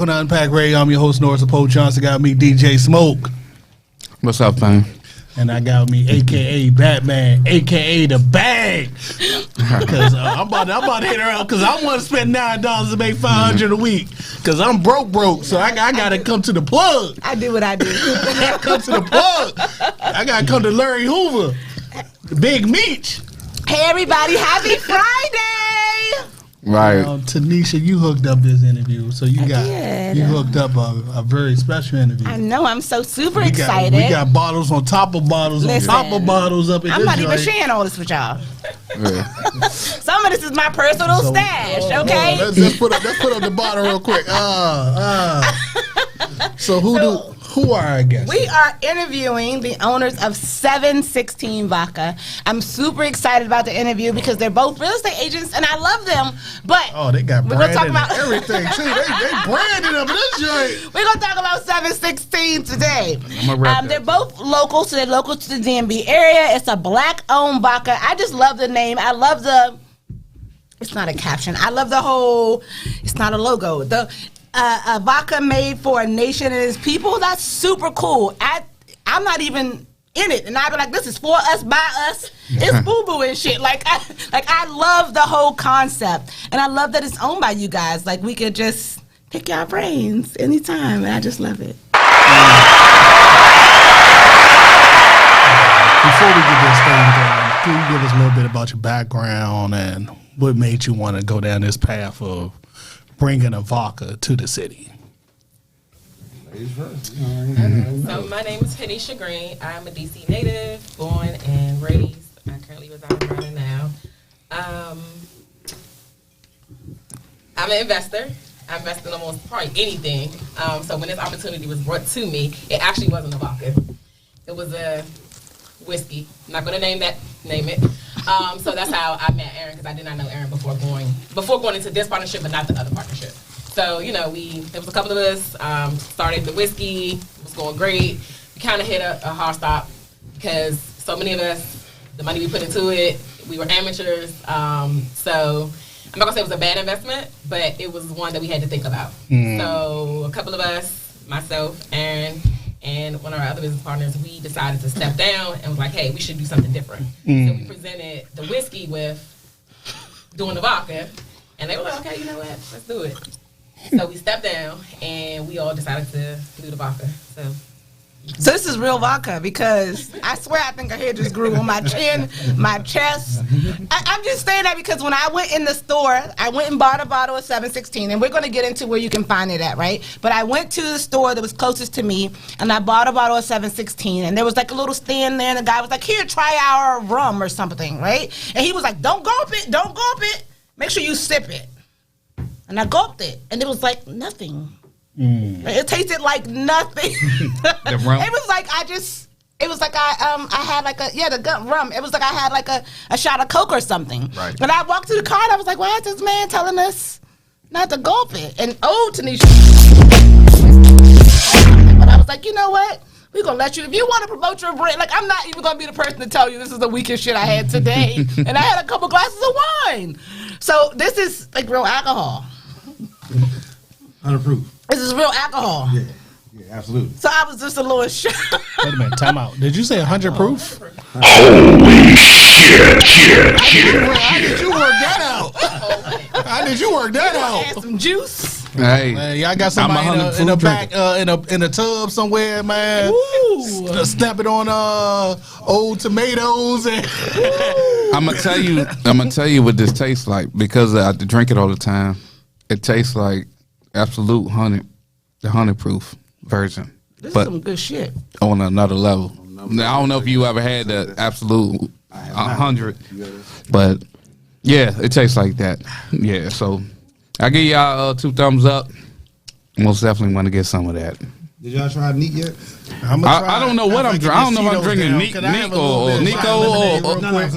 on the Unpack Radio. I'm your host, Norris Poe Johnson. Got me, DJ Smoke. What's up, man? And I got me, a.k.a. Batman, a.k.a. The Bag. Because I'm about to hit her up because I want to spend $9 to make $500 a week. Because I'm broke. So I got to come to the plug. I do what I do. I got to come to the plug. I got to come to Larry Hoover. The Big Meech. Hey, everybody. Happy Friday. Right. Tineshia, you hooked up this interview. So you hooked up a very special interview. I know. I'm so super excited. We got bottles on top of bottles on top of bottles up in this I'm not joint. even sharing all this with y'all. Yeah. Some of this is my personal stash, okay? Let's put up the bottle real quick. So who are our guests? We are interviewing the owners of 716 Vodka. I'm super excited about the interview because they're both real estate agents and I love them. But they got we're gonna talk branding about and everything too. They branded up this joint. We're gonna talk about 716 today. They're both local, so they're local to the DMV area. It's a black-owned vodka. I just love the name. I love it's not a caption. I love the whole. It's not a logo. A vodka made for a nation and its people. That's super cool. I'm not even in it, and I be like, this is for us, by us. It's boo boo and shit. I love the whole concept, and I love that it's owned by you guys. Like we could just pick your brains anytime, and I just love it. Before we get this thing going, can you give us a little bit about your background and what made you want to go down this path of bringing a vodka to the city? So my name is Tineshia Green. I'm a DC native, born and raised. I currently reside in Maryland now. I'm an investor. I invest in almost probably anything. So when this opportunity was brought to me, it actually wasn't a vodka. It was a whiskey. I'm not going to name it. So that's how I met Aaron, because I did not know Aaron before going into this partnership, but not the other partnership. So, there was a couple of us, started the whiskey, it was going great. We kind of hit a hard stop because so many of us, the money we put into it, we were amateurs. So I'm not going to say it was a bad investment, but it was one that we had to think about. So a couple of us, myself, Aaron, and one of our other business partners, we decided to step down and was like, hey, we should do something different. So we presented the whiskey with doing the vodka, and they were like, okay, you know what, let's do it. So we stepped down, and we all decided to do the vodka. So this is real vodka because I swear I think a hair just grew on my chin, my chest. I'm just saying that because when I went in the store, I went and bought a bottle of 716, and we're going to get into where you can find it at, right? But I went to the store that was closest to me, and I bought a bottle of 716, and there was like a little stand there, and the guy was like, here, try our rum or something, right? And he was like, don't gulp it. Make sure you sip it. And I gulped it, and it was like nothing. It tasted like nothing. The rum? It was like I had like the gut rum. It was like I had like a shot of Coke or something. Right. But I walked to the car and I was like, why is this man telling us not to gulp it? And Tineshia. But I was like, you know what? We're going to let you, if you want to promote your brand, like I'm not even going to be the person to tell you this is the weakest shit I had today. And I had a couple glasses of wine. So this is like real alcohol. Unapproved. This is real alcohol. Yeah, absolutely. So I was just a little shocked. Wait a minute, time out. Did you say 100 proof? Holy shit. How did you work that out? How did you work that Add out? some juice. Hey, Man, y'all got somebody in the back in a tub somewhere, man. Snapping on old tomatoes and I'm gonna tell you what this tastes like because I drink it all the time. It tastes like absolute 100, the 100 proof version. This but is some good shit. on another level. Now, I don't know if you ever had the absolute 100, but yeah, it tastes like that. Yeah, so I give y'all 2 thumbs up. Most definitely want to get some of that. Did y'all try neat yet? I don't know what I'm drinking. I don't know if I'm drinking Nico or No,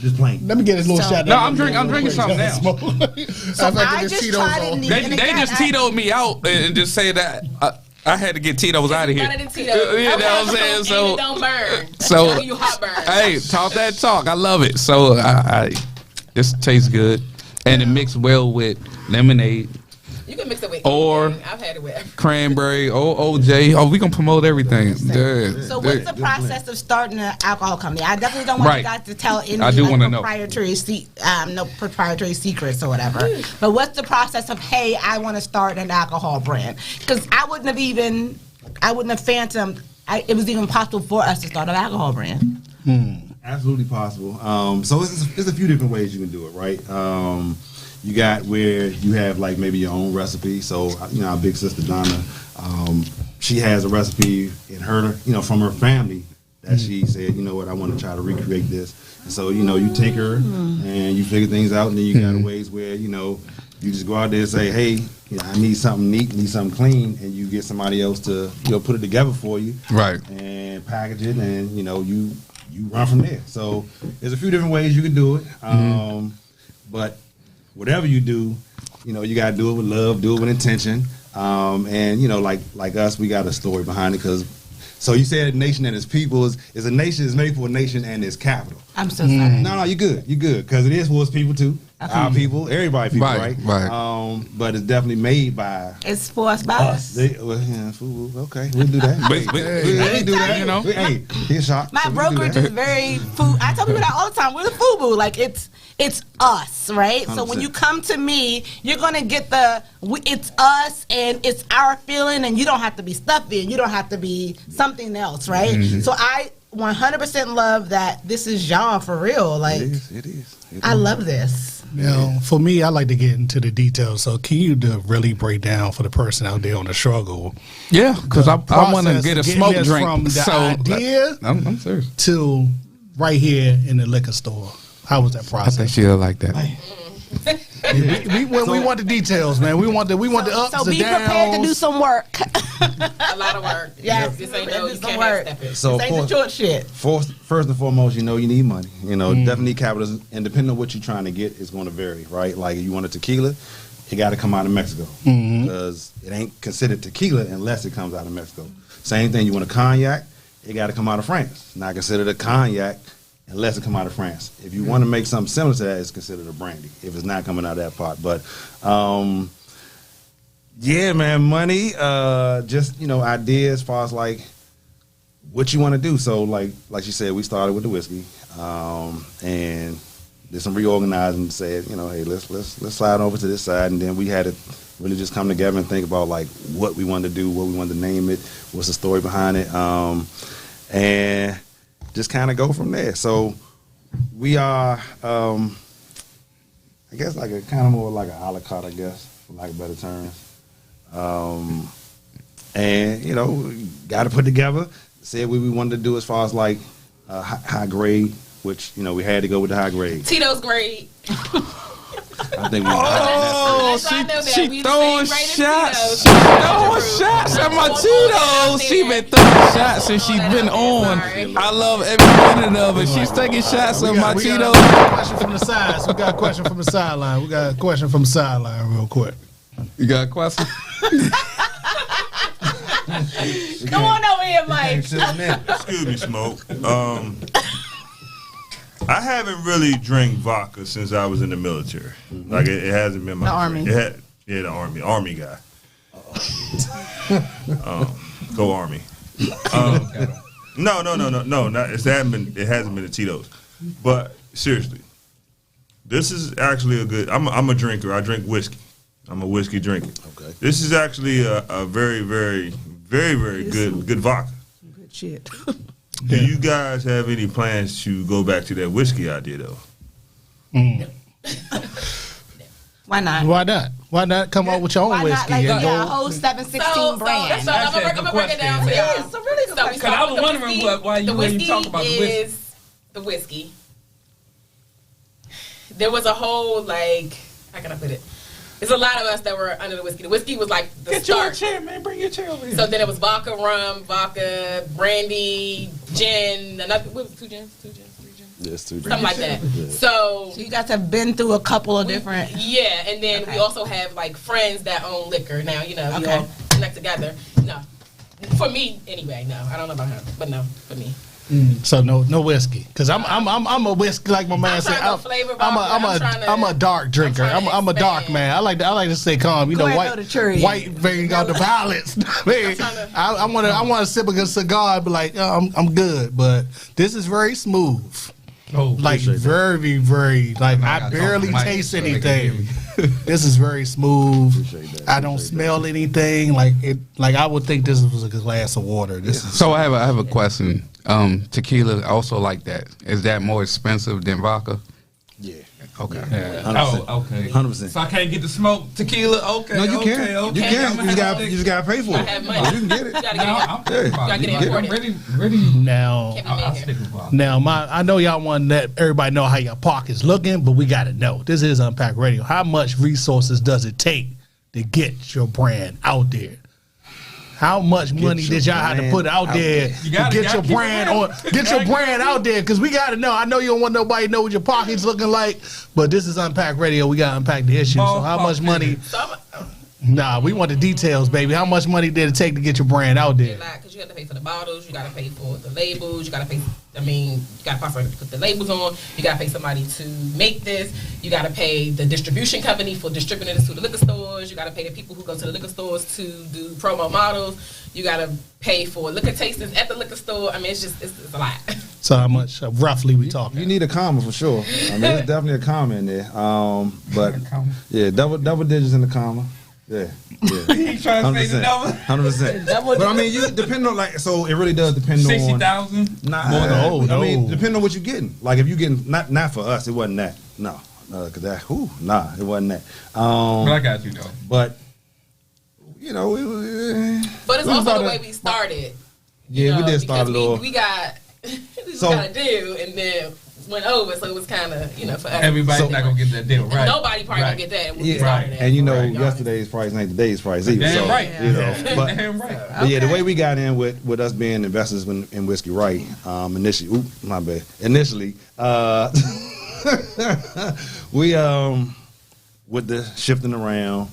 just plain. let me get this little shot. No, I'm drinking something now. So I just tried it neat. They just Tito'd me out and just say that I had to get Tito's out of here. Better than Tito's. You know what I'm saying? So and it don't burn. So You hot burn. hey, talk that talk. I love it. So I this tastes good, and it mixed well with lemonade. You can mix it with or anything. I've had it with cranberry or OJ. Oh, we gonna promote everything. Yeah. So what's the process of starting an alcohol company? I definitely don't want you guys to tell any I do like, wanna know. no proprietary secrets or whatever. But what's the process of, hey, I want to start an alcohol brand? Because I wouldn't have fathomed it was even possible for us to start an alcohol brand. Absolutely possible. So it's a few different ways you can do it, right? You got where you have like maybe your own recipe. So our big sister Donna, she has a recipe in her, from her family that she said, you know what, I want to try to recreate this. And so you tinker and you figure things out, and then you got ways where you just go out there and say, hey, I need something neat, need something clean, and you get somebody else to put it together for you, Right. and package it, and you run from there. So there's a few different ways you can do it, but whatever you do, you gotta do it with love, do it with intention, and like us, we got a story behind it. Because so you said nation and its people is a nation is made for a nation and its capital. I'm so sorry. No, you're good, because it is for its people too. Our people, everybody people, right? Right. But it's definitely made by It's for us by us. okay, we'll do that. We do that. Hey, here's a shot. My So we can do brokerage that. is very food. I tell people that all the time. We're the FUBU. Like it's us, right? So when 100%. you come to me, you're gonna get it's us and it's our feeling, and you don't have to be stuffy and you don't have to be something else, right? So I 100% love that this is y'all for real. Like It is. I love this. For me, I like to get into the details. So can you really break down for the person out there on the struggle? Yeah, because I want to process get a getting smoke this drink. from the so idea I'm serious. to right here in the liquor store. How was that I process? think she'll like that. we want the details, man. We want the ups So and be downs. prepared to do some work. a lot of work. Yes, This ain't do you some can't work. step it. So This of ain't the course, short shit. first and foremost, you need money. Definitely need capital, and depending on what you're trying to get, it's going to vary, right? Like if you want a tequila, it got to come out of Mexico because it ain't considered tequila unless it comes out of Mexico. Same thing, you want a cognac, it got to come out of France. Not considered a cognac unless it come out of France. If you want to make something similar to that, it's considered a brandy if it's not coming out of that pot. But yeah, man, money, just ideas as far as like what you want to do. So like she said, we started with the whiskey, and did some reorganizing and said, hey, let's slide over to this side, and then we had to really just come together and think about like what we wanted to do, what we wanted to name it, what's the story behind it, and just kind of go from there. So we are, I guess like a kind of more like a la carte, I guess, for lack of better terms. And got to put together. Said what we wanted to do as far as like high grade, which we had to go with the high grade. Tito's grade. I think we. She throwing shots. She throwing shots at my Cheetos. She been throwing shots and she's been on. I love every minute of it. She's taking shots at my We Cheetos. got a question from the sides. We got a question from the sideline. We got a question from the sideline real quick. You got a question? Come on over here, Mike. Excuse me, Smoke. I haven't really drank vodka since I was in the military. Like it hasn't been my The Army. the Army guy. Go Army. No. Not, it hasn't been the Tito's. But seriously, this is actually a good. I'm a drinker. I drink whiskey. I'm a whiskey drinker. Okay. This is actually a very, very, very, very good vodka. Good shit. Do you guys have any plans to go back to that whiskey idea though? Why not? Why not? Why not come up with your own Why whiskey? not? Like, and yeah, a go, whole 716 brand. So I'm gonna break it down to y'all. It's a really good question. Because I was wondering why you when you talk about the whiskey. is the whiskey. There was a whole how can I put it? There's a lot of us that were under the whiskey. The whiskey was like the Get your start. chair, man. Bring your chair over here. So then it was vodka, rum, vodka, brandy, gin, another. What was it, 2 gins, 3 gins. Yes, too. Something like that. So So you guys have been through a couple of different. yeah, and then we also have friends that own liquor. Now we Okay. all connect together. No, for me anyway. No, I don't know about her, but no, for me. So no whiskey, because I'm a whiskey, like my man said. I'm a dark drinker. I'm a dark man. I like to stay calm. You know, white bring out the violence. I want to sip a cigar and be like, I'm good. But this is very smooth. Oh, like very, very, like I barely taste anything. This is very smooth. I don't smell anything. Like I would think this was a glass of water. So I have a question. Tequila also like that. Is that more expensive than vodka? Yeah. Okay. Yeah. 100%. Oh, okay. 100%. So I can't get the smoke tequila. Okay. No, you can. Okay. You can. You just gotta pay for it. have money. You can get it. You gotta get it. I'm ready. Now, I'll stick with vodka. Now, I know y'all want to let everybody know how your pocket's looking, but we got to know. This is Unpack Radio. How much resources does it take to get your brand out there? How much money did y'all have to put out there to get your brand on? Get your brand out there, because we got to know. I know you don't want nobody to know what your pocket's looking like, but this is Unpack Radio. We got to unpack the issue. So how much money? Nah, we want the details, baby. How much money did it take to get your brand out there? Because you have to pay for the bottles, you got to pay for the labels, you got to pay. You got to possibly put the labels on. You got to pay somebody to make this. You got to pay the distribution company for distributing this to the liquor stores. You got to pay the people who go to the liquor stores to do promo models. You got to pay for liquor tastings at the liquor store. I mean, it's a lot. So how much roughly we talking? You need a comma for sure. I mean, there's definitely a comma in there. But yeah, double digits in the comma. Yeah. He trying to say the number. 100%. But I mean, you depend on so it really does depend on 60,000. I mean, depending on what you're getting. Like if you getting not for us, it wasn't that. No, because it wasn't that. But I got you though. But you know, but it's also the way we started. Yeah, we did start a little. We got a deal, and then went over, so it was kind of, for us. Everybody's not gonna get that deal, right? Nobody probably gonna get that. And yesterday's price ain't today's price either. Damn so, right. But, Damn right. But yeah, the way we got in with us being investors in Whiskey Right, initially, we with the shifting around,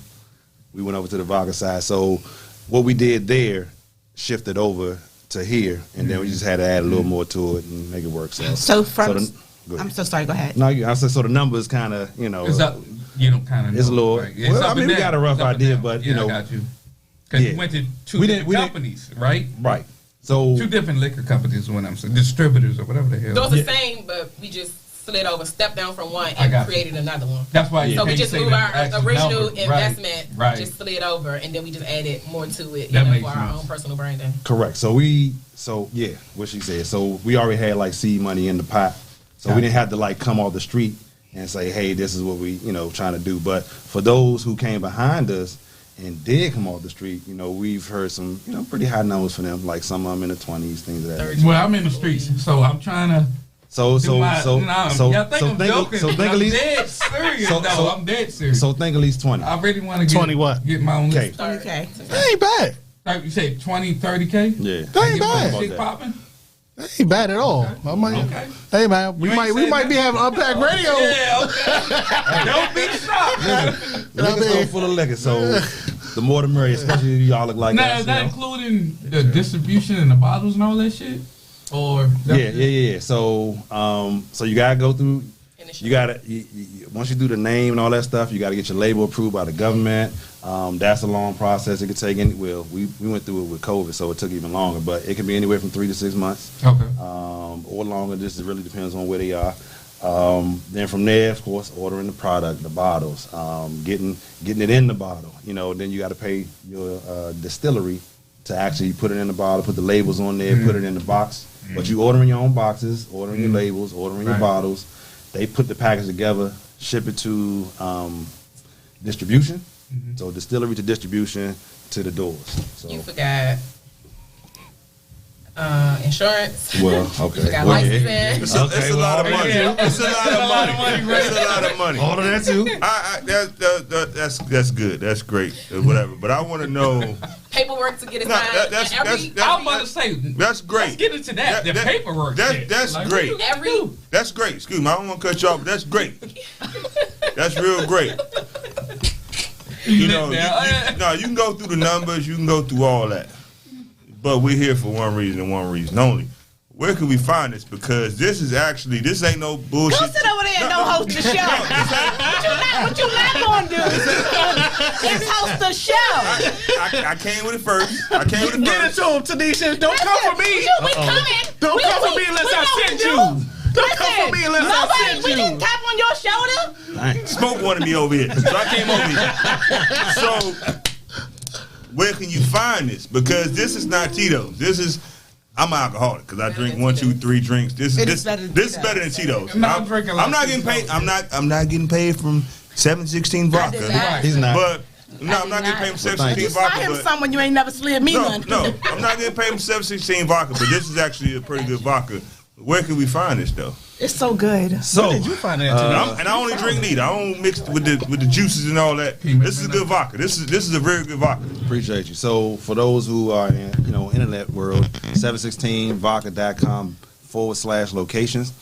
we went over to the vodka side. So what we did there shifted over to here, and then we just had to add a little more to it and make it work. I'm so sorry. Go ahead. No, I said so. The numbers kind of, It's up. You don't kind of. It's a little. Right? Well, I mean, we got a rough idea, but I got you. Because you went to two different companies, right? Right. So 2 different liquor companies. When I'm saying distributors or whatever the hell. Those are the same, but we just slid over, stepped down from one, and created another one. That's why. So we just moved our original investment, just slid over, and then we just added more to it, for our own personal branding. Correct. What she said. So we already had like seed money in the pot, so we didn't have to like come off the street and say, hey, this is what we trying to do. But for those who came behind us and did come off the street, we've heard some pretty high numbers for them, like some of them in the 20s, things of that. Well, I'm in the streets, so I'm trying to. I'm dead serious. So think at least 20. I really want to get 20 what? Get my own Okay. That ain't bad. Like you say 20, 30K? Yeah. That ain't bad. Shit popping? That ain't bad at all. Okay. Hey man, we might be having Unpack Radio. Yeah, okay. Don't be shocked. Liquor store full of liquor, so the more the merrier, especially if y'all look like now, us. Is that including the distribution and the bottles and all that shit? Or yeah. So you gotta go through. You gotta once you do the name and all that stuff, you gotta get your label approved by the government. That's a long process. It could take we went through it with COVID, so it took even longer. But it can be anywhere from 3 to 6 months, or longer. This really depends on where they are. Then from there, of course, ordering the product, the bottles, getting it in the bottle. Then you got to pay your distillery to actually put it in the bottle, put the labels on there, put it in the box. But you ordering your own boxes, ordering your labels, ordering your bottles. They put the package together, ship it to distribution. So distillery to distribution to the doors. So. You forgot insurance. Well, okay. You forgot licensing. It's a lot of money. It's a lot of money. All of that too. That's good. That's great. Whatever. But I want to know paperwork to get it signed. I'm about to say that's great. Let's get into that. The paperwork. That's great. That's great. Excuse me. I don't want to cut you off. But that's great. That's real great. You can go through the numbers. You can go through all that. But we're here for one reason and one reason only. where can we find this? Because this ain't no bullshit. Go sit over there and don't host the show. What you not gonna do is host the show. I came with it first. Get it to him, Tineshia. Don't come for me. We coming. Don't come for me unless I send you. Don't come for me unless I send you. We didn't tap on your shoulder. Smoke wanted me over here, so I came over here. So, where can you find this? Because this is not Tito's. I'm an alcoholic because I drink 1, 2, 3 drinks. This is better than Tito's. I'm not getting paid. I'm not getting paid from 716 vodka. He's not. But no, I'm not getting paid from 716 vodka. Buy him someone you ain't never slid me none. No, I'm not getting paid from 716 vodka. But this is actually a pretty good vodka. Where can we find this though? It's so good. So did you find that? And I only drink neat. I don't mix with the juices and all that. This is good vodka. This is a very good vodka. Appreciate you. So for those who are in internet world, 716vodka.com/locations.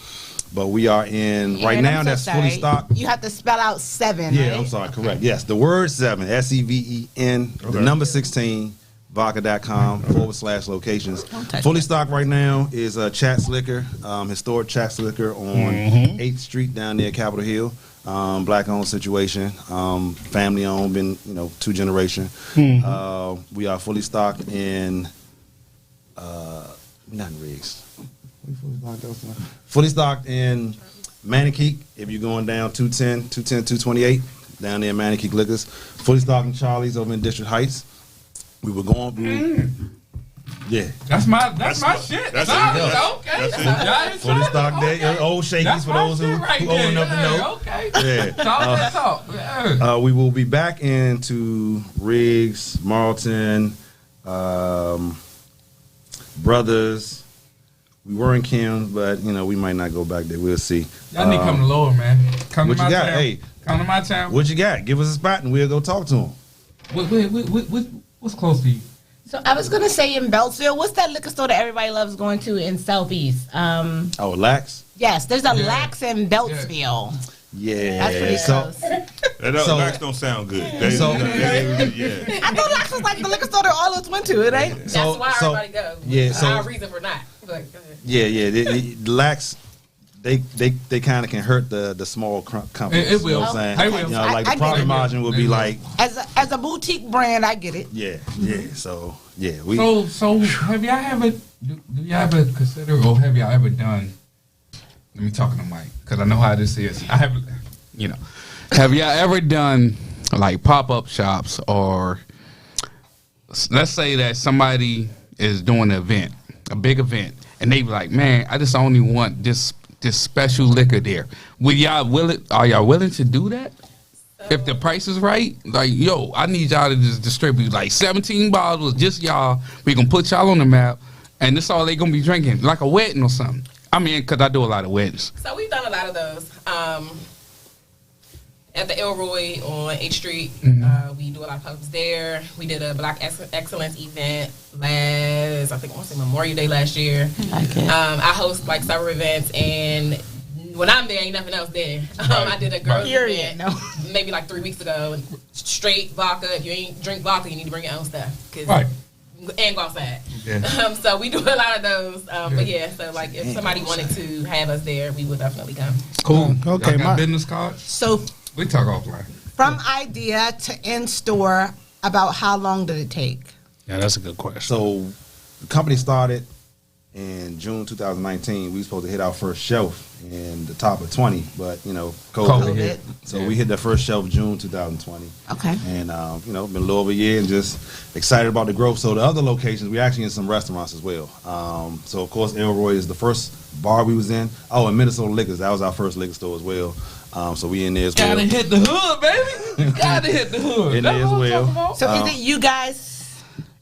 But we are in right now. That's fully stocked. You have to spell out 7. Yeah, right? I'm sorry. Correct. Yes, the word 7. SEVEN. The number 16. Vodka.com/locations. Fully stocked right now is Chat's Liquor, historic Chat's Liquor on 8th Street down near Capitol Hill. Black owned situation, family owned, been 2 generation. We are fully stocked in not in Riggs. Fully stocked in Maniquee. If you're going down 210, 228 down there in Maniquee Liquors. Fully stocked in Charlie's over in District Heights. We were going through. Yeah. That's my shit. That's okay. Fully stocked there. Old Shakey's for those who old enough to know. Okay. Yeah. Talk. We will be back into Riggs, Marlton, Brothers. We were in Kim's, but we might not go back there. We'll see. Y'all need to come to Lower, man. Come to my town. Hey, come to my town. What you got? Give us a spot and we'll go talk to him. What's close to you? So I was gonna say in Beltsville, what's that liquor store that everybody loves going to in Southeast? Lax? Yes, there's a Lax in Beltsville. Yeah. That's pretty close. Lax don't sound good. I thought Lax was like the liquor store that all of us went to. It ain't. That's why everybody goes. Yeah. So our reason for not. But, the Lax. They kind of can hurt the small companies. It will. You know what I'm saying? It will. Like the profit margin would be like. As a boutique brand, I get it. Yeah. So yeah, So have y'all ever do y'all ever consider or have y'all ever done? Let me talk to the mic because I know how this is. I have, Have y'all ever done like pop-up shops, or let's say that somebody is doing an event, a big event, and they be like, man, I just only want this special liquor there. Are y'all willing to do that? If the price is right, like, yo, I need y'all to just distribute like 17 bottles, just y'all. We gonna put y'all on the map, and this all they gonna be drinking, like a wedding or something. I mean, because I do a lot of weddings. So we've done a lot of those. At the Elroy on 8th Street, we do a lot of pubs there. We did a Black Excellence event I want to say Memorial Day last year. I host like several events, and when I'm there, ain't nothing else there. I did a girls event maybe like 3 weeks ago. Straight vodka. If you ain't drink vodka, you need to bring your own stuff. Right. And go outside. Yeah. So we do a lot of those. But yeah, so like if somebody wanted to have us there, we would definitely come. Cool. Okay. Y'all got business cards? So we talk offline. From idea to in store, about how long did it take? Yeah, that's a good question. So the company started in June 2019. We were supposed to hit our first shelf in the top of 20, but COVID hit. So we hit the first shelf June 2020. Okay. And been a little over a year and just excited about the growth. So the other locations, we actually in some restaurants as well. So of course Elroy is the first bar we was in. Oh, and Minnesota Liquors, that was our first liquor store as well. So we in there as well. Gotta hit the hood, baby. Gotta hit the hood. In there as well. So is it you guys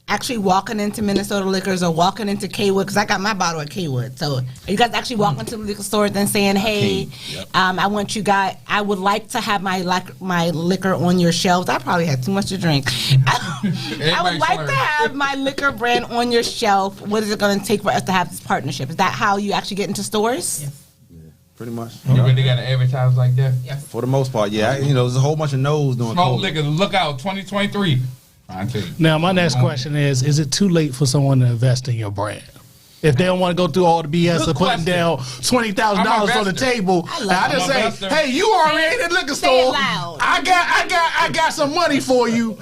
actually walking into Minnesota Liquors or walking into Kaywood? Because I got my bottle at Kaywood. So are you guys actually walking to the liquor store and saying, hey, I want you guys, I would like to have my liquor on your shelves. I probably had too much to drink. I would like to have my liquor brand on your shelf. What is it going to take for us to have this partnership? Is that how you actually get into stores? Yes. Pretty much. You really got to advertise like that? Yes. For the most part, yeah. There's a whole bunch of no's doing Smoke COVID. liquor, look out, 2023. Now, my next question is it too late for someone to invest in your brand? If they don't want to go through all the BS of putting down $20,000 on the table, I just say, hey, you already in the liquor store. I got some money for you.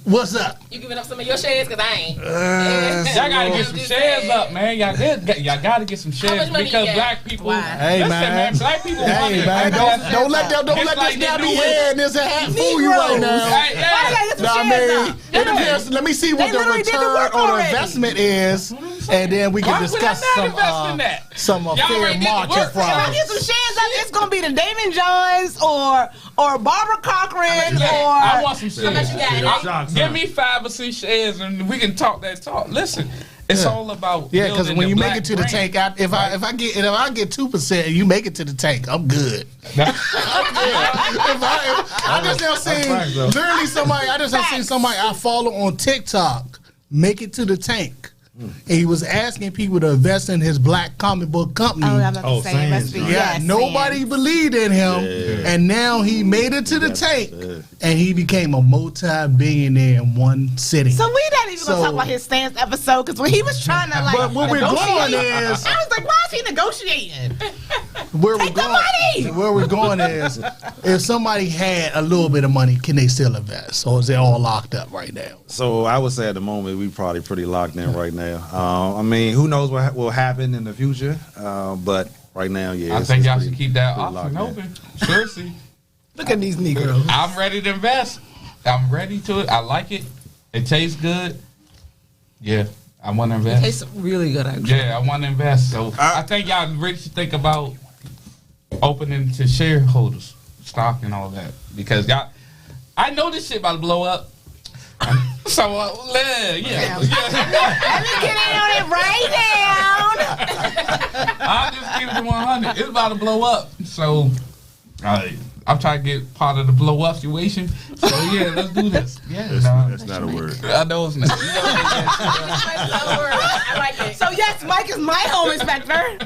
What's up? You giving up some of your shares? Because I ain't. Y'all gotta get some shares up, man. Y'all gotta get some shares because black people. Hey, man. Black people. Hey, man. Don't let this guy be here and this hat fool you right now. It depends. Let me see what the return on investment is, and then we can discuss some fair market If I get some shares up, it's gonna be the Damon Johns or Barbara Cochran or. I want some shares. Give me 5 or 6 shares, and we can talk that talk. Listen, it's all about because when you make it to the tank, if I get 2% and you make it to the tank, I'm good. I just have seen literally somebody. I just have seen somebody I follow on TikTok make it to the tank. And he was asking people to invest in his black comic book company. Nobody believed in him, and now he made it to the tank, and he became a multi-billionaire in one sitting. So we not even gonna talk about his stance episode because when he was trying to but what we're going is, I was like, why is he negotiating? Where we're going is, if somebody had a little bit of money, can they still invest, or is it all locked up right now? So I would say at the moment we probably pretty locked in right now. I mean, who knows what will happen in the future? But right now, I think y'all should keep that option open. Seriously. Look at these Negroes. I'm ready to invest. I'm ready to it. I like it. It tastes good. Yeah, I want to invest. It tastes really good, actually. Yeah, I want to invest. So I think y'all really should think about opening to shareholders stock and all that because y'all. I know this shit about to blow up. So Let me get in on it right now. I'll just keep it 100. It's about to blow up. So I'm trying to get part of the blow up situation. So yeah, let's do this. Yeah, that's not a word. I know it's not. I like it. So yes, Mike is my home inspector.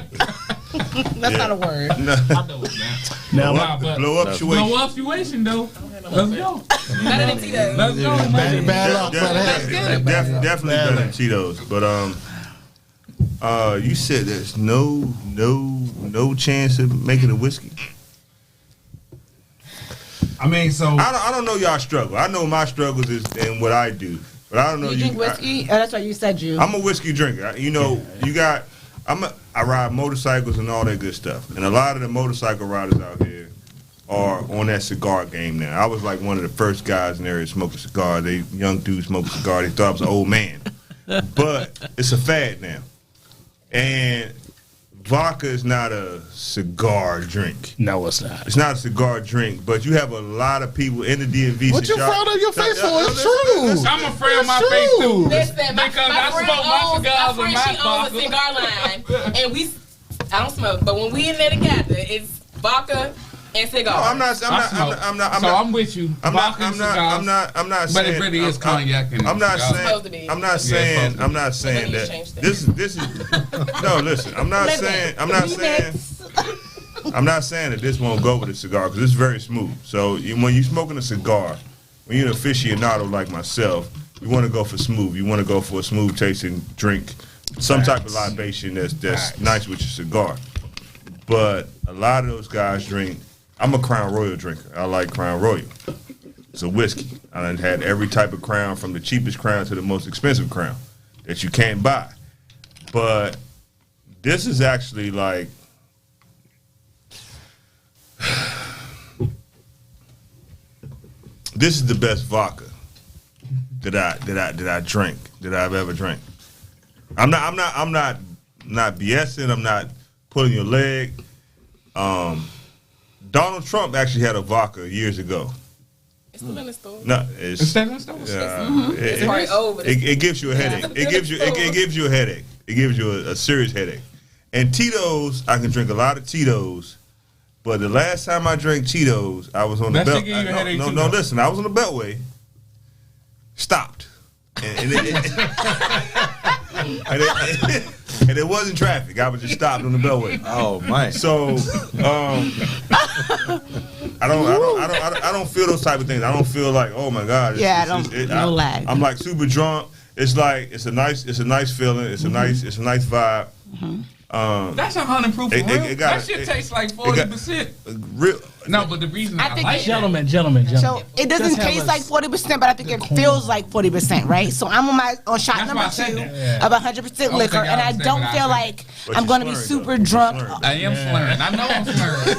That's not a word. No. I know it's not. Now, blow up situation. Blow up situation though. Let's go. Better than Tito's. Let's go. Bad luck, definitely better than Tito's. But you said there's no chance of making a whiskey. I mean, so I don't know y'all struggle. I know my struggles is in what I do, but I don't know you drink whiskey. That's right. You said you. I'm a whiskey drinker. You know, I ride motorcycles and all that good stuff, and a lot of the motorcycle riders out here are on that cigar game now. I was like one of the first guys in there to smoke a cigar. They young dudes smoke a cigar. They thought I was an old man, but it's a fad now, and vodka is not a cigar drink. No, it's not. It's not a cigar drink, but you have a lot of people in the DMV. What you frown on your face for? It's true. I'm afraid of my face too. Listen, my friend she owns a cigar line, and I don't smoke, but when we in there together, it's vodka and cigar. No, I'm not. I'm with you. I'm not saying. But it really is cognac. I'm not saying that. This is. No, listen. I'm not saying that this won't go with a cigar because it's very smooth. So when you're smoking a cigar, when you're an aficionado like myself, you want to go for smooth. You want to go for a smooth tasting drink, some type of libation that's nice with your cigar. But a lot of those guys drink. I'm a Crown Royal drinker. I like Crown Royal. It's a whiskey. I done had every type of Crown from the cheapest Crown to the most expensive Crown that you can't buy. But this is actually like this is the best vodka that I drink that I've ever drank. I'm not BSing. I'm not pulling your leg. Donald Trump actually had a vodka years ago. It's still in the store. No, it's still in the store. It's probably over. It gives you a headache. It gives you a headache. It gives you a serious headache. And Tito's, I can drink a lot of Tito's, but the last time I drank Tito's, I was on the belt. No, listen, I was on the Beltway. Stopped. And it wasn't traffic. I was just stopped on the Beltway. Oh man. So I don't feel those type of things. I don't feel like, oh my God. No lag. I'm like super drunk. it's a nice feeling. It's a nice vibe. That's 100 proof. That shit tastes like 40%. Real. No, but the reason I think like Gentlemen. So it doesn't taste like 40%, but I think it feels like 40%, right? So I'm on shot number 2 of 100% liquor, and I don't feel like I'm going to be super drunk. I am slurring. I know I'm slurring.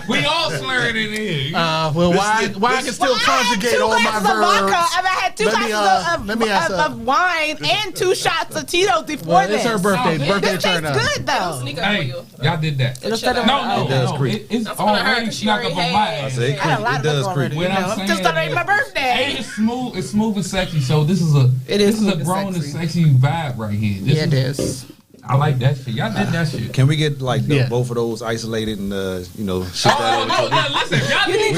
We all slurring in here. Well, why I can still conjugate all my verbs? I've had 2 glasses of wine and 2 shots of Tito's before this. It's her birthday. Birthday This turn tastes up. good though. Hey, y'all did that. No. It's already snuck up on my ass. I had a lot of liquor already. I'm still celebrating my birthday. Hey, it's smooth and sexy. So this is a grown and sexy vibe right here. It is. I like that shit. Y'all did that shit. Can we get like both of those isolated and ship that over? Listen, y'all you need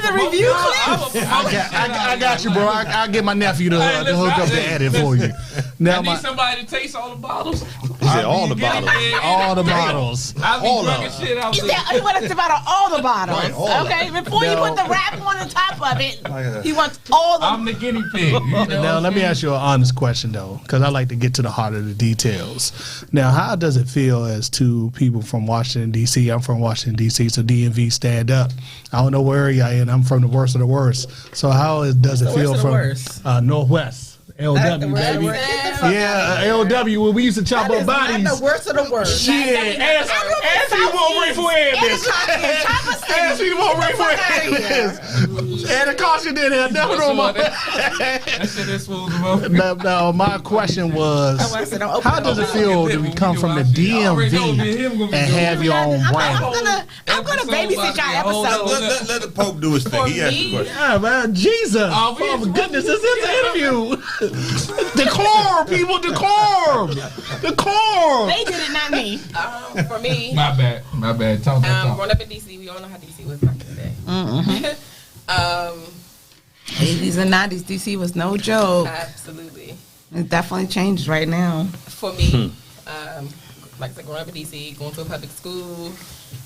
the review clip. I got you, bro. I'll get my nephew to hook up the edit for you. Now, I need somebody to taste all the bottles. You said all the bottles. All the bottles. I'll be drinking shit out He there. said he wants to bottle all the bottles. Right, all okay, before you put the wrap on the top of it, he wants all the. I'm the guinea pig. Now, let me ask you an honest question, though, because I like to get to the heart of the details. Now, how does it feel as two people from Washington, D.C.? I'm from Washington, D.C., so DMV stand up. I don't know where area you're in. I'm from the worst of the worst. So how does it feel from Northwest? LW, baby. Yeah, LW, where we used to chop up bodies. The worst of the worst. Shit, ask me what Rayful Ed is. Ask me what Rayful Ed is. And the caution didn't have nothing on my That shit is smooth. Now, my question was, how does it feel to come from the DMV and have your own brand? I'm gonna babysit y'all episode. Let the Pope do his thing. He asked the question. Yeah, man, Jesus. Oh, my goodness, this is an interview. Decorum, people, decorum. They did it, not me. For me, my bad. Talk. Growing up in DC, we all know how DC was back in the day. 80s and 90s, DC was no joke. Absolutely. It definitely changed right now. For me, like I said, growing up in DC, going to a public school,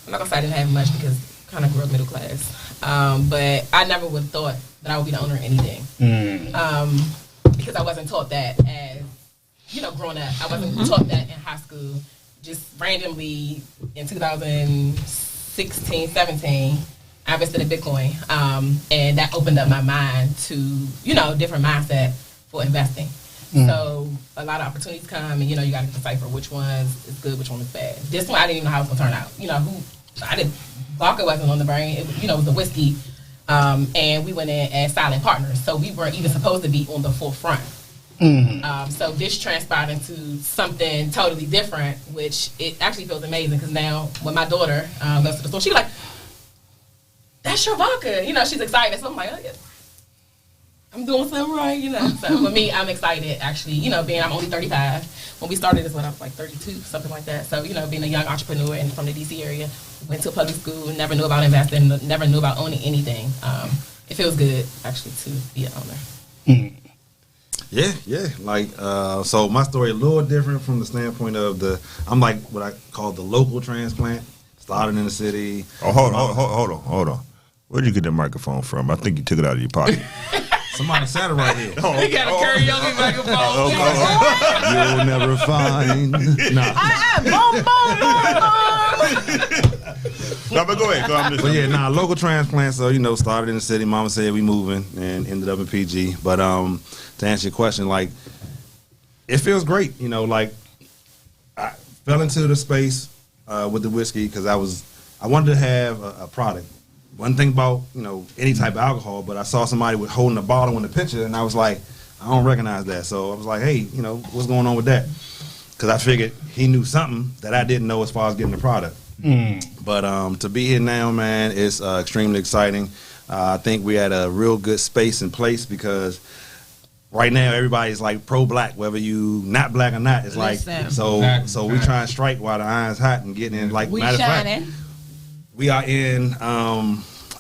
I'm not gonna say I didn't have much because I kind of grew up middle class. But I never would have thought that I would be the owner of anything. Because I wasn't taught that as, growing up. I wasn't taught that in high school. Just randomly in 2016, 17, I invested in Bitcoin. And that opened up my mind to, different mindset for investing. So a lot of opportunities come and, you got to decipher which ones is good, which one is bad. This one, I didn't even know how it was going to turn out. Vodka wasn't on the brain. It was a whiskey. And we went in as silent partners, so we weren't even supposed to be on the forefront. So this transpired into something totally different, which it actually feels amazing because now when my daughter goes to the store, she's like, "That's your vodka," she's excited. So I'm like, "Oh, yeah, I'm doing something right," So for me, I'm excited actually. Being I'm only 35. When we started this when I was like 32, something like that. So being a young entrepreneur and from the DC area. Went to a public school, never knew about investing, never knew about owning anything. It feels good, actually, to be an owner. Yeah. Like, so my story a little different from the standpoint of I'm like what I call the local transplant. Started in the city. Oh, hold on. Where'd you get that microphone from? I think you took it out of your pocket. Somebody sat it right here. He got a karaoke microphone. You'll never find. No, but go ahead. But yeah, local transplant. So started in the city. Mama said we moving, and ended up in PG. But to answer your question, like it feels great. Like I fell into the space with the whiskey because I wanted to have a product. One thing about any type of alcohol, but I saw somebody holding a bottle in the picture, and I was like, I don't recognize that. So I was like, hey, what's going on with that? Because I figured he knew something that I didn't know as far as getting the product. But to be here now, man, it's extremely exciting. I think we had a real good space and place because right now everybody's like pro-black, whether you not black or not. It's like so we try and strike while the iron's hot and getting in. Like matter of fact, we are in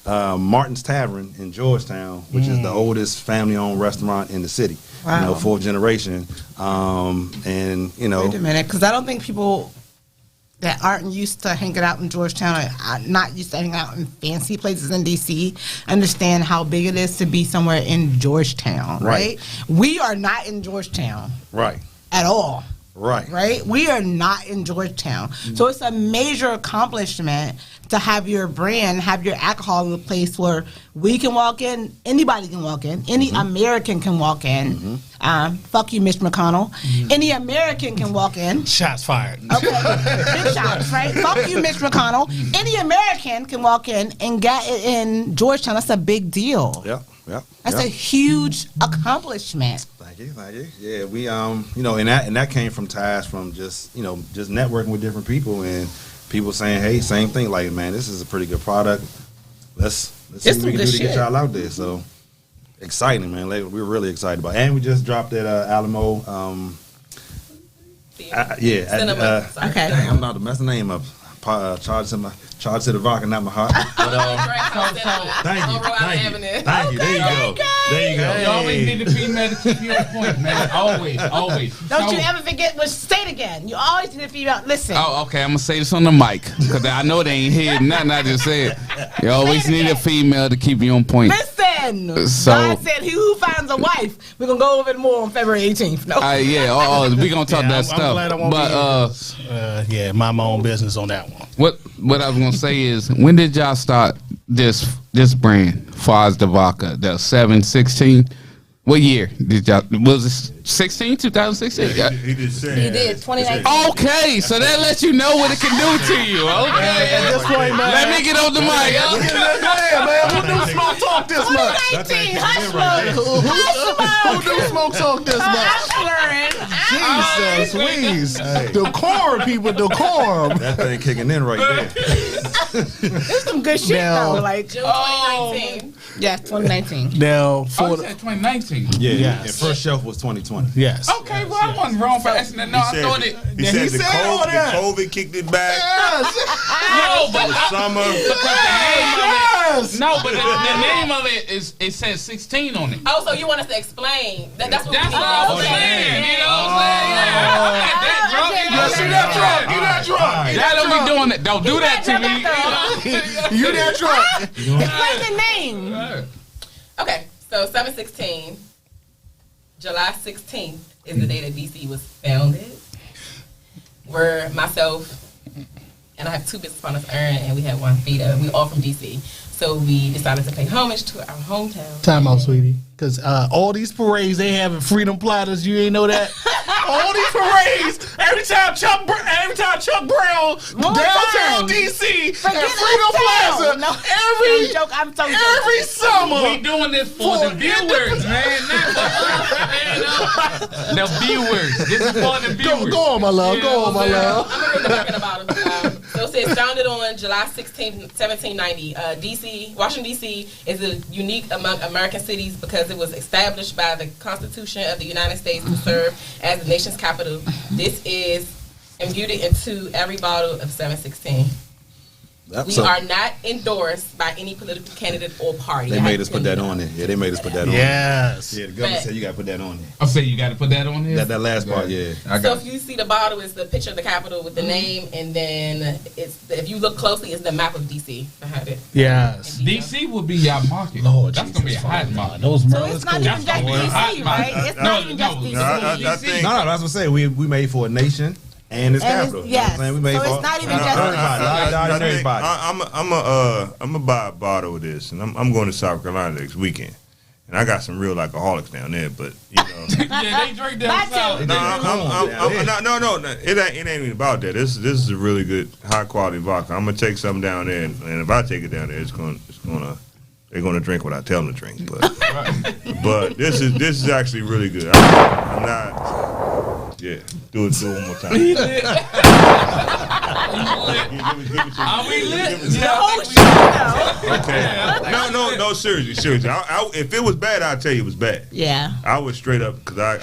Martin's Tavern in Georgetown, which is the oldest family-owned restaurant in the city. Wow. 4th generation. And Wait a minute, because I don't think people that aren't used to hanging out in Georgetown or are not used to hanging out in fancy places in DC understand how big it is to be somewhere in Georgetown, right? We are not in Georgetown. Right. At all. Right. Right? We are not in Georgetown. So it's a major accomplishment to have your brand, have your alcohol in a place where we can walk in, anybody can walk in, any American can walk in. Fuck you, Mitch McConnell. Any American can walk in. Shots fired. Okay, big shots, right? Fuck you, Mitch McConnell. Any American can walk in and get it in Georgetown. That's a big deal. Yep. That's a huge accomplishment. Thank you. Yeah, we you know, and that came from ties from just networking with different people and people saying, hey, same thing, like, man, this is a pretty good product. Let's see what we can do to get y'all out there. So exciting, man. Like, we're really excited about it. And we just dropped at Alamo. Okay. Dang, I'm not to mess the name up. Charge to the vodka, not my heart. But, thank you. There you go. You always need a female to keep you on point, man. Always. Don't you ever forget, say it again. You always need a female. Listen. Oh, okay. I'm gonna say this on the mic because I know they ain't hear nothing I just said. You always need a female to keep you on point. Listen. So, God said, "He who finds a wife." We're gonna go over it more on February 18th. No. We gonna talk that stuff. I'm glad I won't be here. Mind my own business on that one. What I was gonna say is, when did y'all start this brand? Far as the vodka, the 716. What year did y'all? Was it 16? 2016? Yeah, he did say. He did 2019. Okay, so that lets you know what it can do to you. Okay, at this point, man. Let me get on the mic. Go ahead, man. Who do smoke talk this much? 2019. Hush smoke. Who do smoke talk this much? Jesus, please. Decorum, people, decorum. that thing kicking in right there. It's some good shit though. Like June 2019. Yeah, 2019. Now, Oh, you said 2019. Yeah, Yes. and first shelf was 2020. yes. Okay, well, I wasn't wrong for asking that. No, I thought it. He said the all that. COVID kicked it back. No, but Summer. because the name of it. Yes. No, but the name of it is, it says 16 on it. Oh, so you want us to explain? That's what That's we what I was need. saying. You know what I'm saying? Yeah. I'm not that drunk. You know what I'm You're saying? not drunk. You're not drunk. Y'all don't be doing that. Don't do that to me. You're not drunk. Explain the name. Okay, so 716, July 16th is the day that DC was founded. Where myself and I have two business partners, Erin, and we have one, Vita. We all from DC. So we decided to pay homage to our hometown. Time out, sweetie. Because all these parades they have in Freedom Platters, you ain't know that? All these parades, every time Chuck Brown, downtown DC, at Freedom Plaza, every summer. We doing this for the viewers, man. The viewers. This is for the viewers. Go on, my love. Go on, my love. I'm going to read the record about it. So it says, founded on July 16, 1790. Washington, D.C. is a unique among American cities because it was established by the Constitution of the United States to serve as the nation's capital. This is imbued into every bottle of 716. We are not endorsed by any political candidate or party. They made us put that on there. Yeah, they made us put that on there. Yes. Yeah, the government said you got to put that on there. I say you got to put that on here. That last part, yeah. So if you see the bottle, it's the picture of the Capitol with the name, and then if you look closely, it's the map of DC behind it. Yes. DC will be your market. Lord, that's gonna be a hot market. Those So it's not even just DC, right? It's not even just DC. I think. No, that's what I'm saying. We made for a nation and its capital. Yes. You know what I'm saying? We made So for it's not even just everybody. I'm gonna buy a bottle of this, and I'm going to South Carolina next weekend, and I got some real alcoholics down there, but you know. Yeah, they drink that south. No, it ain't even about that. This is a really good, high quality vodka. I'm gonna take something down there, and if I take it down there, they're gonna drink what I tell them to drink. But this is actually really good. I'm not. Yeah, do it one more time. We lit. Are we lit? Okay. No, seriously. If it was bad, I'd tell you it was bad. Yeah. I was straight up because I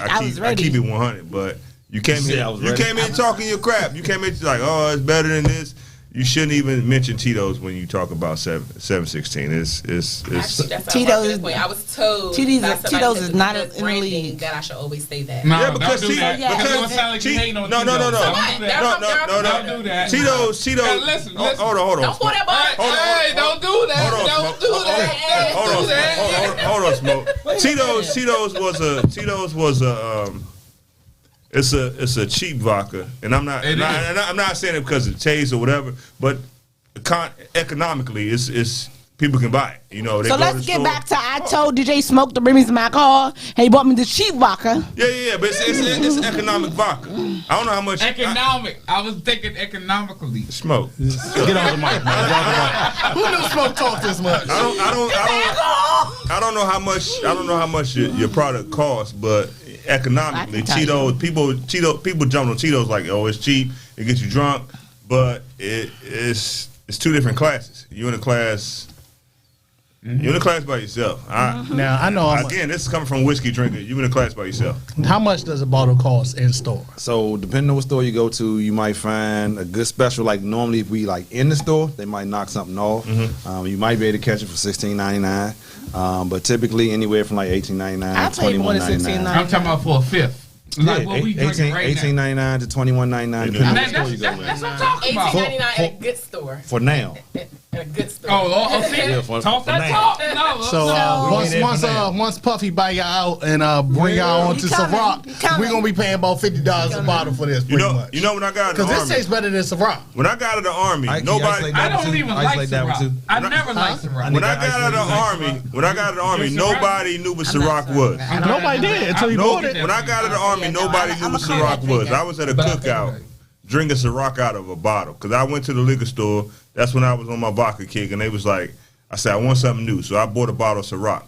keep it 100. But you came in talking your crap. You came in like, oh, it's better than this. you shouldn't even mention Tito's when you talk about 716. It's Actually, that's Tito's. a point. I was told Tito's is not in in the league. that I should always say that. No, Yeah, because don't do that. yeah. Because it sound like you hate on no. Tito's. Don't do that. No. Don't do that. Tito's. Yeah, listen. Hold on. Don't pull that ball. Hey, don't do that. Don't do that. Hold on, Smoke. Tito's was a it's a cheap vodka, and I'm not saying it because it tastes or whatever, but economically, it's people can buy it. You know. They So go to let's the get store. back to I told DJ Smoke to bring me some alcohol. He bought me the cheap vodka. Yeah, but it's economic vodka. I don't know how much. Economic. I was thinking economically. Smoke. Get on the mic, man. Who knew Smoke talk this much? I don't know how much your product costs, but economically, Cheetos people jump on Cheetos like, oh, it's cheap, it gets you drunk, but it's two different classes. You're in a class. You're in a class by yourself. Now I know. Again, this is coming from whiskey drinker. You're in a class by yourself. How much does a bottle cost in store? So depending on what store you go to, you might find a good special. Like normally, if we like in the store, they might knock something off. You might be able to catch it for $16.99, but typically anywhere from like $18.99 to $21.99. I'm talking about for a fifth. Like what we drinking right $18.99 to $21.99. That's what I'm talking about. $18.99 at a good store. For now. At a good store. See? Yeah, Talk that talk. No, So once Puffy buy y'all out and bring y'all on to Ciroc, we're gonna be paying about $50 a bottle for this. You know when I got because this tastes better than Ciroc. When I got out of the army, nobody. I don't even like Ciroc. I never liked Ciroc. When I got out of the army, nobody knew what Ciroc was. Nobody did until you bought it. When I got out of the army, nobody knew what Ciroc was. I was at a cookout drinking Ciroc out of a bottle because I went to the liquor store. That's when I was on my vodka kick, and they was like, I said, I want something new, so I bought a bottle of Ciroc.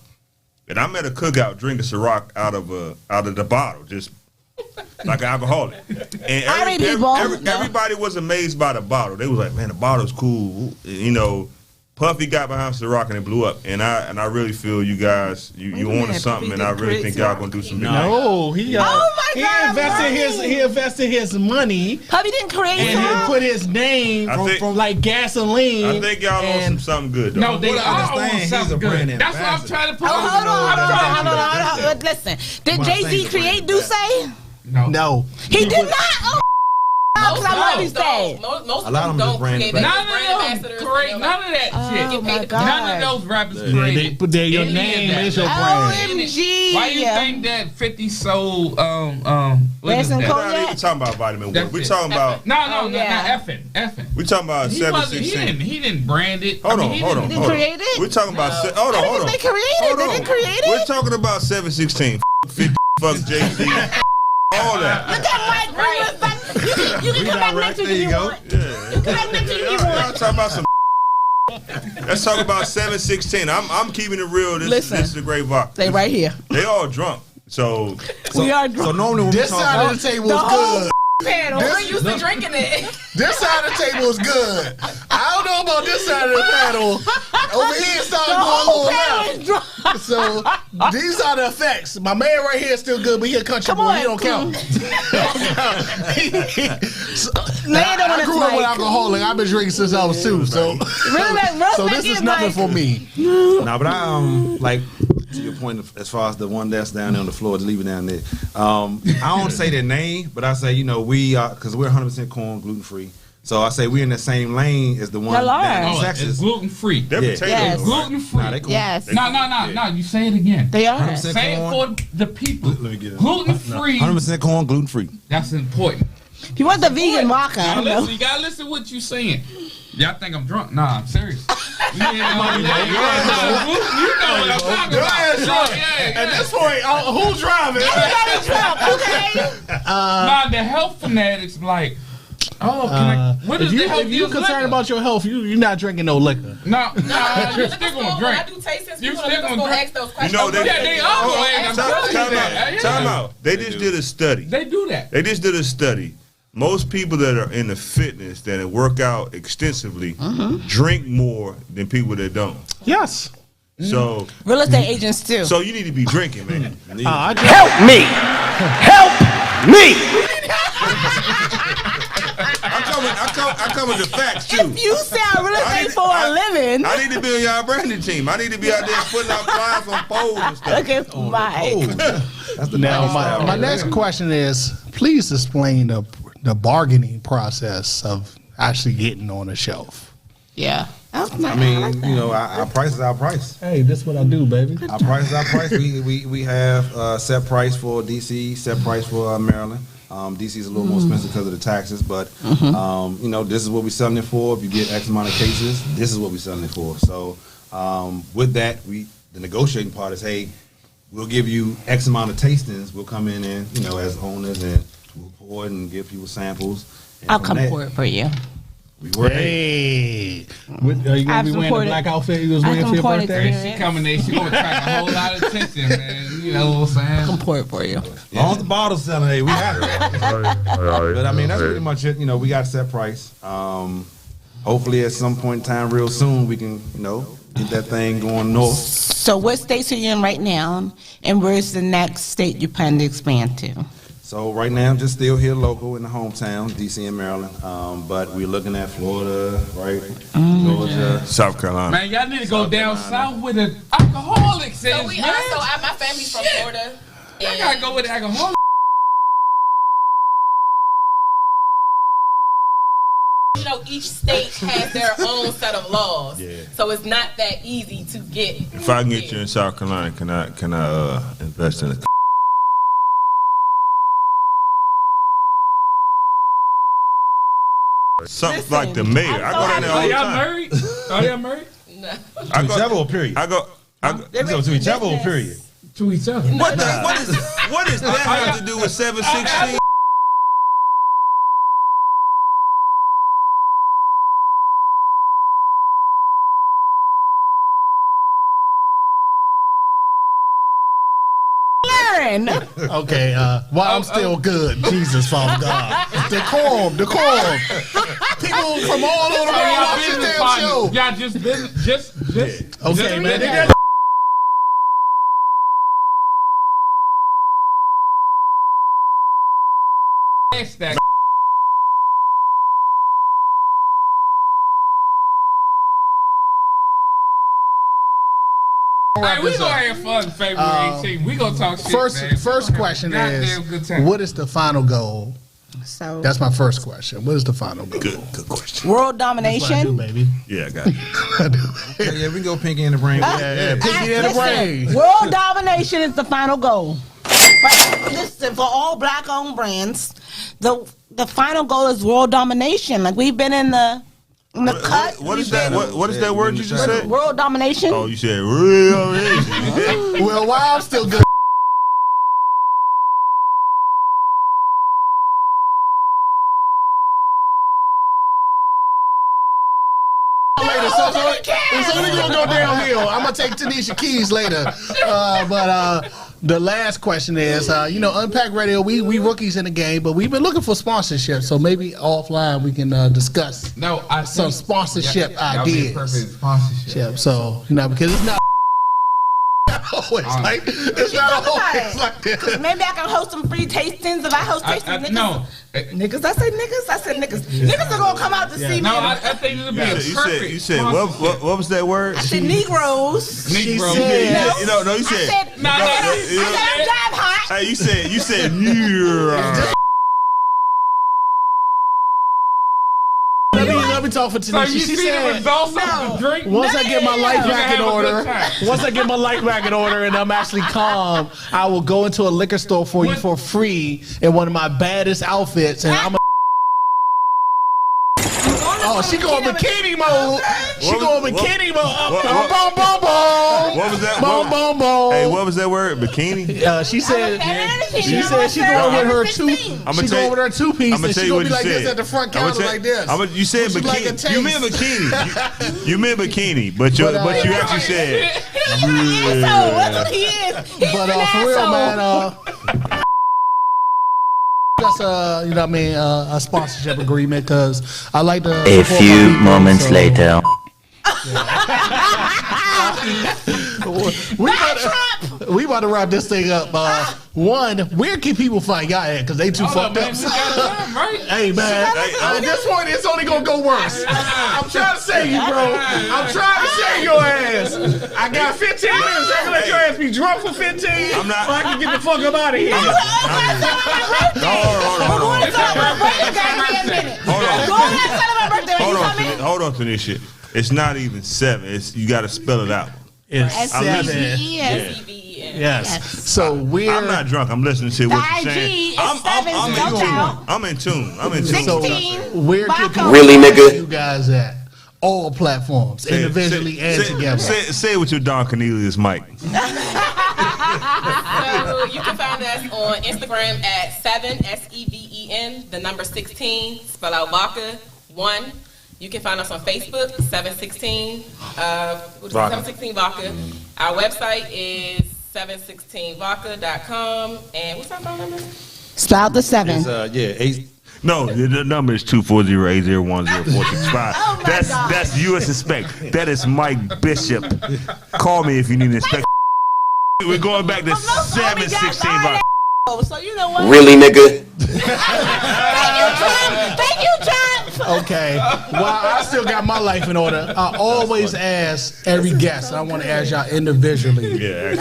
And I'm at a cookout drinking Ciroc out of the bottle, just like an alcoholic. And everybody was amazed by the bottle. They was like, man, the bottle's cool. You know, Puffy got behind Ciroc and it blew up. And I really feel you guys, you on to something, and I really think y'all gonna do some big things. No, he invested his money. Puffy didn't create and he put his name from like gasoline. I think y'all on something good though. No, they all on something good. That's what I'm trying to put Hold on. Listen, did Jay-Z create Duce? No. He did not. Oh, because I love these things. Most of them don't create that. None of that shit. Oh my God. None of those rappers create. They put your name is your brand. OMG. Why you think that 50 sold Listen, we're not even talking about vitamin water. We're talking about not effing. We're talking about 716. He didn't brand it. Hold on. They created it? We're talking about hold on. They didn't create it. We're talking about 716. 50 fuck Jay-Z. All that. Look at Mike. Right. You can come back next week if you want. Yeah. You can come back next week if you want. Talking about some. Let's talk about 716. I'm keeping it real. This is a great vodka. They right here. They all drunk. So we are drunk. So normally when this side of the table is good. Panel. We're used to drinking it. This side of the table is good. I don't know about this side of the panel. Over here, it's starting to go a little left. So these are the effects. My man right here is still good, but he a country boy. He don't count. I grew up with alcoholic. I've been drinking since I was 2. So this is nothing for me. Nah, but I like to your point as far as the one that's down there on the floor, just leave it down there. I don't say their name, but I say we are because we're 100% corn, gluten free. So I say we're in the same lane as the one down in Texas. It's gluten free. They're potatoes. Yes. Gluten free. Nah, they cool. Yes. No. You say it again. They are. Say it for the people. Let me get it. Gluten free. 100% corn, gluten free. That's important. If you want the vegan vodka, You gotta listen to what you saying. Y'all think I'm drunk? Nah, I'm serious. You know what I'm talking about. At this point, who's driving? everybody's drunk, okay? Nah, the health fanatics like, what is the health? If you're concerned about your health, you're not drinking no liquor. No, you still gonna drink. I do tastings. You People still gonna gonna ask those questions. You know, they are. Time out. They just did a study. They do that. They just did a study. Most people that are in the fitness that work out extensively drink more than people that don't. Yes. So Real estate agents too. So you need to be drinking, man. Help me! Help me! I come with the facts too. If you sell real estate for a living, I need to be on y'all branding team. I need to be out there putting out flyers on poles and stuff. look at Mike. That's the Now, nice my style. next question is, please explain the bargaining process of actually getting on a shelf. Yeah. I mean, you know, our price is our price. Hey, that's what I do, baby. Our price is our price. We have set price for DC, set price for Maryland. DC is a little more expensive because of the taxes, but you know, this is what we're selling it for. If you get X amount of cases, this is what we're selling it for. So with that, the negotiating part is, hey, we'll give you X amount of tastings. We'll come in and, you know, as owners, and we'll pour it and give people samples. And I'll from come there, pour it for you. we work. Hey, are you gonna I've be wearing a supported- black outfit you was I wearing for your supported birthday? the- She coming in, she gonna attract a whole lot of attention, man. You know what I'm I'll saying? pour it for you. As long as the bottle's selling, hey, we got it. But I mean, that's pretty much it. You know, we got set price. Hopefully, at some point in time, real soon, we can, you know, get that thing going north. So what states are you in right now, and where's the next state you plan to expand to? So right now, I'm just still here local in the hometown, DC and Maryland. But we're looking at Florida, right? Georgia. South Carolina. Man, y'all need to go down south with the alcoholics. So we man. my family's from Florida. I gotta go with the alcoholics. You know, each state has their own set of laws. Yeah. So it's not that easy to get. If I can get you in South Carolina, can I invest in a something Listen, like the mayor? I go down there all Are the y'all time. married? Are y'all married? No. I To go, each other or period? I go. So to each other or period? To each other. What does that have to do with 716? Aaron, Okay, well, I'm still good. Jesus, Father God. Decorum. People from all over the world Y'all watch this business damn partners. show. Y'all just. Okay, man. just- That. All right, we gonna have fun February 18th. We gonna talk shit, man. First question Goddamn good is, time. what is the final goal? so That's my first question. What is the final goal? Good question. world That's what I do, domination. baby. Yeah, I got you. I do. Yeah, we can go pinky in the brain. Yeah, pinky in the brain. World domination is the final goal. But listen, for all black-owned brands, the final goal is world domination. Like we've been in the cut. What is that? What is that word you just said? World domination. Oh, you said real easy. Well, while I'm still good. Later, so it's only gonna go downhill. I'm gonna take Tineshia keys later. But the last question is, you know, Unpack Radio, we rookies in the game, but we've been looking for sponsorship. So maybe offline we can discuss No, I some think- sponsorship y'all be ideas. perfect sponsorship. So, you know, because it's not always like it's not always like that. Maybe I can host some free tastings. If I host tastings, niggas. No, Niggas, I said niggas. Niggas are gonna come out to see me. no, I think it'll be a perfect. You said what was that word? I said Negroes. Negro. said- You know, no, you I said. said, I'm job hot. Hey, you said yeah. Let me talk for So Tineshia. you She see the said, results of the drink? once I get my life You back in gonna have a order, good time. once I get my life back in order and I'm actually calm, I will go into a liquor store for you for free in one of my baddest outfits, and I'm. Oh, she going bikini mode. She going bikini mode. Boom, boom, boom, boom. What was that? Boom, boom, boom. Hey, what was that word? Bikini. She said. She She said she going with her two. I'ma She tell going you- with her two piece, I'ma and tell she you gonna what be you like this said. at the front I'ma counter tell- like this. You said Would you like a bikini. You meant bikini. You meant bikini, but you actually said. He's an asshole. That's what he is. He's But an for real, asshole. man, that's you know what I mean, a sponsorship agreement because I like to. A support few my people, moments so- later. We better, We about to wrap this thing up. One, where can people find y'all at? Because they too fucked up. Right? Hey, man. At this point, it's only going to go worse. I'm trying to save you, bro. I'm trying to save your ass. I got 15 minutes. I can let your ass be drunk for 15 I'm not. so I can get the fuck up out of here. Hold on to this shit. It's not even 7. It's you got to spell it out. It's I'm 7. SEVEN. Yes. So we're. I'm not drunk. I'm listening to what you're saying. IG is 7. I'm in tune. So 16. where can people Really, nigga? you guys at? All platforms, individually and together. Say it with your Don Cornelius mic. So you can find us on Instagram at 7 SEVEN, the number 16, spell out vodka 1. You can find us on Facebook 716 716 vodka. Our website is 716vodka.com. And what's our phone number? Spell the 7. No, the number is 240-801-0465. Oh That's U.S. Inspect. That is Mike Bishop. Call me if you need an inspection. We're going back to 716 vodka. So you know what? Really, nigga? Thank you, Trump. Okay. Well, I still got my life in order. I always ask every guest. I want to ask y'all individually. Yeah,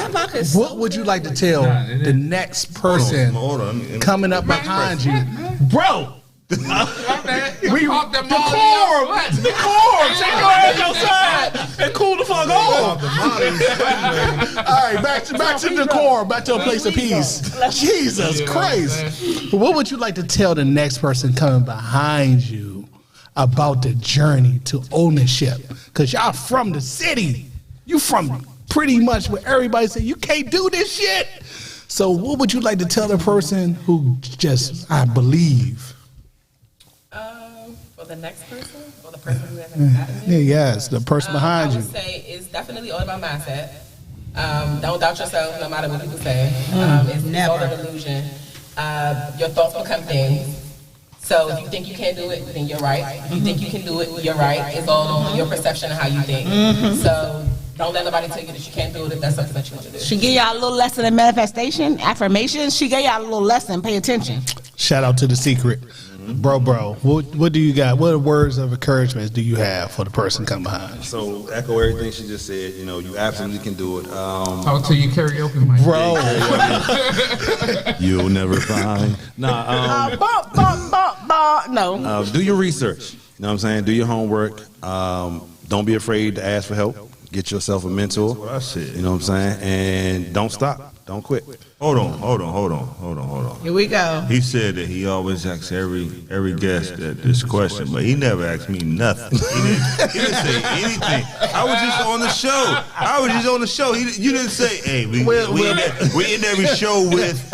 What would you like to tell the next person coming up behind you, bro? Decorum. Take your ass outside and cool the fuck off. All right, back to decorum. Back to a place of peace. Jesus Christ. What would you like to tell the next person coming behind you about the journey to ownership? Because y'all from the city. You from pretty much where everybody say you can't do this shit. So what would you like to tell the person who just, I believe? For the next person, or the person who hasn't gotten it? Yes, the person behind you. I would say it's definitely all about mindset. Don't doubt yourself, no matter what people say. It's all an illusion. Your thoughts become things. So if you think you can't do it, then you're right. If you think you can do it, you're right. It's all on your perception of how you think. So don't let nobody tell you that you can't do it if that's something that you want to do. She gave y'all a little lesson in manifestation, affirmation. She gave y'all a little lesson. Pay attention. Shout out to The Secret. Bro, what do you got? What words of encouragement do you have for the person coming behind? So echo everything she just said. You know, you absolutely can do it. Talk to your karaoke mic. Bro. You'll never find. No. Do your research. You know what I'm saying? Do your homework. Don't be afraid to ask for help. Get yourself a mentor. That's what I said. You know what I'm saying? And don't stop. Don't quit. Hold on. Here we go. He said that he always asks every guest this question, but he never asked me nothing. He didn't say anything. I was just on the show. You didn't say, hey, we in every show with,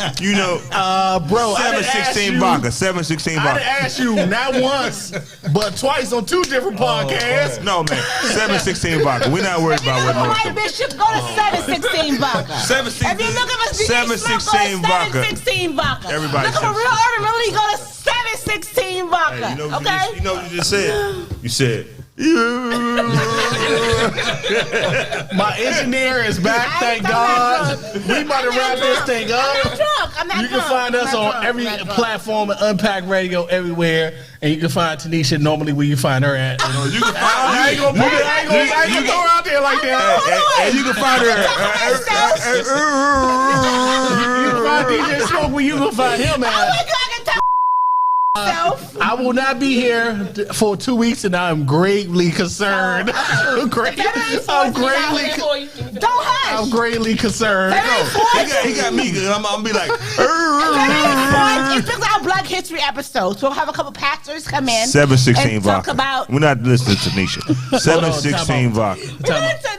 Bro, 716 vodka. 716 I vodka. didn't ask you not once, but twice on 2 different podcasts. No, man. 716 vodka. We're not worried about what Mike most Bishop, go to 716 vodka. 716 vodka. 716 vodka. Everybody look at a real urban melody, go to 716 vodka. Hey, you know what okay? you know what you just said? You said, My engineer is back, thank God. We about to wrap this thing up. I'm not drunk. You can find us on every platform at Unpack Radio everywhere. And you can find Tineshia normally where you find her at. you can find I ain't gonna throw her out there like that. and you can find her. You can find DJ Smoke where you can find him at. I will not be here for 2 weeks, and I'm greatly concerned. I'm greatly concerned. He got me. I'm gonna be like. It's our Black History episodes. We'll have a couple pastors come in. 716 and vodka. talk about. We're not listening to Tineshia. 716 vodka.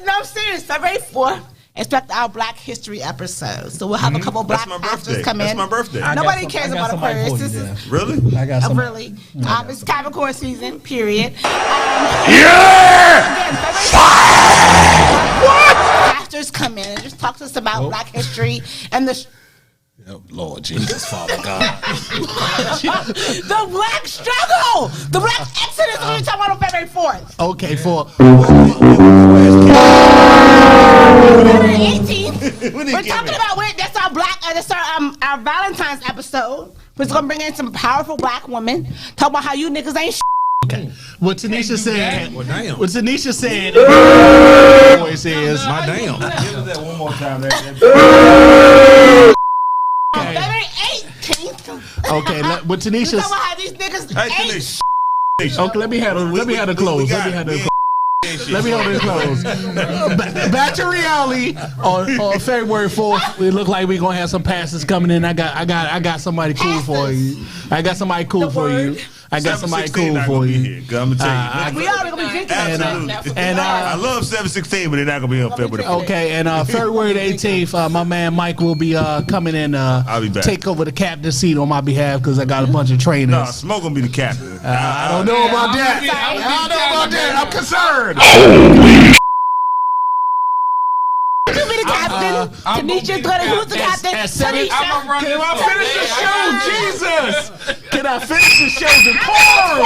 No, I'm serious. February 4th. Expect our Black History episode. So we'll have a couple Black pastors come in. That's my birthday. Nobody cares about Aquarius. This is really? I got some. Really. It's Capricorn season, period. What? Pastors come in and just talk to us about Black history and the Lord Jesus, Father God. the Black struggle, the Black Exodus. We're talking about on February 4th. Okay, for February 18th. We're talking about that's our our Valentine's episode. We're gonna bring in some powerful black women. Talk about how you niggas ain't. Okay. What Tineshia said. Well, damn. What Tineshia said. Voice is My damn. Give us that one more time. February 18th. Okay. What Tineshia. Talk about how these niggas ain't. Okay. Let me have the close. Let me hold it close. Back to reality. On February 4th, it look like we're gonna have some passes coming in. I got somebody cool for you. I got somebody cool for you. I got somebody cool for you. I'm gonna tell you. We already gonna be drinking. And I love 716, but they're not gonna be on February. Okay, and February the 18th, my man Mike will be coming in. I'll be back. Take over the captain's seat on my behalf because I got a bunch of trainers. No, Smoke gonna be the captain. I don't know about that. I don't know about that. I'm concerned. You be the captain. Tanisha's gonna. Who's the captain? Tanisha. Can I finish the show? Jesus! Can I finish the show? The core!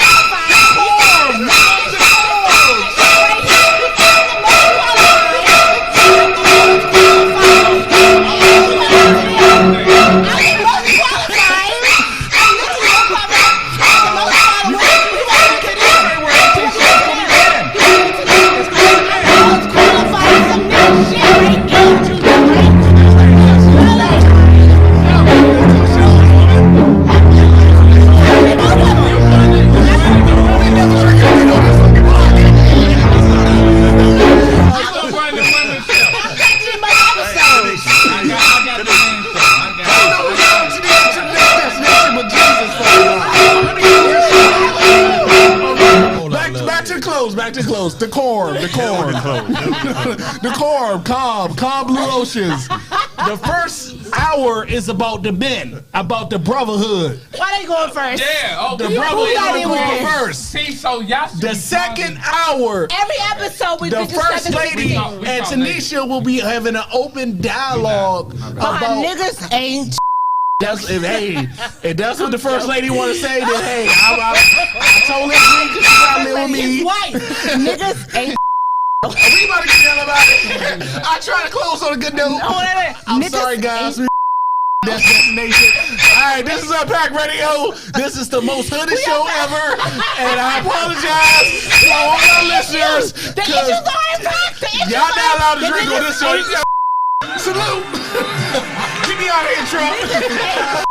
Back to close. The Corb. Calm Blue Oceans. The first hour is about the men, about the brotherhood. Why they going first? Yeah, The brotherhood going first. See, so y'all. The second hour. Every episode we The first lady and Tineshia will be having an open dialogue about niggas ain't. If that's what the first lady want to say, then hey, I told her to try to live with me. His wife. Niggas ain't. We about to get yell about it. I try to close on a good note. I'm sorry, guys. That's destination. All right, this is Unpack Radio. This is the most hooded show ever, and I apologize to all our listeners because y'all not allowed to drink on this show. Salute. Get me out of here, Trump.